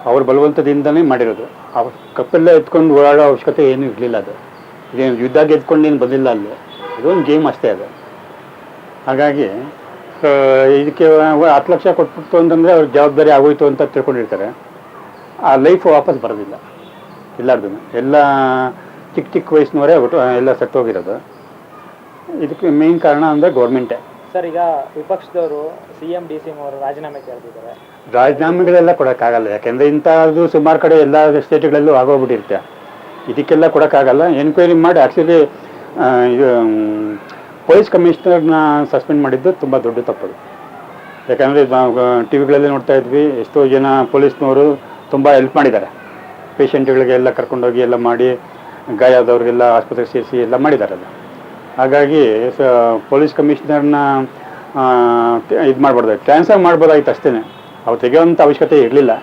ಅವ್ರ ಬಲವಂತದಿಂದನೇ ಮಾಡಿರೋದು. ಅವ್ರು ಕಪ್ಪೆಲ್ಲ ಎತ್ಕೊಂಡು ಓಡಾಡೋ ಅವಶ್ಯಕತೆ ಏನೂ ಇರಲಿಲ್ಲ. ಅದು ಇದೇನು ಯುದ್ಧ ಗೆದ್ಕೊಂಡು ಏನು ಬಂದಿಲ್ಲ ಅಲ್ಲಿ, ಇದೊಂದು ಗೇಮ್ ಅಷ್ಟೇ ಅದು. ಹಾಗಾಗಿ ಇದಕ್ಕೆ 10 ಲಕ್ಷ ಕೊಟ್ಬಿಟ್ಟು ಅಂತಂದರೆ ಅವ್ರಿಗೆ ಜವಾಬ್ದಾರಿ ಆಗೋಯ್ತು ಅಂತ ತಿಳ್ಕೊಂಡಿರ್ತಾರೆ. ಆ ಲೈಫ್ ವಾಪಸ್ ಬರೋದಿಲ್ಲ ಎಲ್ಲರದು. ಎಲ್ಲ ಚಿಕ್ಕ ಚಿಕ್ಕ ವಯಸ್ಸಿನವರೇ ಎಲ್ಲ ಸತ್ತೋಗಿರೋದು. ಇದಕ್ಕೆ ಮೇನ್ ಕಾರಣ ಅಂದರೆ ಗೌರ್ಮೆಂಟೇ. ಸರ್, ಈಗ ವಿಪಕ್ಷದವರು CM DCM ಅವರು ರಾಜೀನಾಮೆ ಕೇಳ್ತಿದ್ದಾರೆ. ರಾಜೀನಾಮೆಗಳೆಲ್ಲ ಕೊಡೋಕ್ಕಾಗಲ್ಲ, ಯಾಕೆಂದರೆ ಇಂಥದ್ದು ಸುಮಾರು ಕಡೆ ಎಲ್ಲ ಸ್ಟೇಟ್ಗಳಲ್ಲೂ ಆಗೋಗ್ಬಿಟ್ಟಿರುತ್ತೆ. ಇದಕ್ಕೆಲ್ಲ ಕೊಡೋಕ್ಕಾಗಲ್ಲ. ಎನ್ಕ್ವೈರಿ ಮಾಡಿ ಆ್ಯಕ್ಚುಲಿ ಇದು ಪೊಲೀಸ್ ಕಮಿಷನರ್ನ ಸಸ್ಪೆಂಡ್ ಮಾಡಿದ್ದು ತುಂಬ ದೊಡ್ಡ ತಪ್ಪದು. ಯಾಕಂದರೆ ಟಿ ವಿಗಳಲ್ಲಿ ನೋಡ್ತಾ ಇದ್ವಿ, ಎಷ್ಟೋ ಜನ ಪೊಲೀಸ್ನವರು ತುಂಬ ಹೆಲ್ಪ್ ಮಾಡಿದ್ದಾರೆ. ಪೇಷಂಟ್ಗಳಿಗೆಲ್ಲ ಕರ್ಕೊಂಡೋಗಿ ಎಲ್ಲ ಮಾಡಿ, ಗಾಯ ಆದವ್ರಿಗೆಲ್ಲ ಆಸ್ಪತ್ರೆಗೆ ಸೇರಿಸಿ ಎಲ್ಲ ಮಾಡಿದ್ದಾರೆ. ಹಾಗಾಗಿ ಪೊಲೀಸ್ ಕಮಿಷನರ್ನ ಇದು ಮಾಡ್ಬಾರ್ದಾಯ್ತು, ಟ್ರಾನ್ಸ್ಫರ್ ಮಾಡ್ಬೋದಾಗಿತ್ತು ಅಷ್ಟೇ. ಅವ್ರು ತೆಗೆಯೋವಂಥ ಅವಶ್ಯಕತೆ ಇರಲಿಲ್ಲ.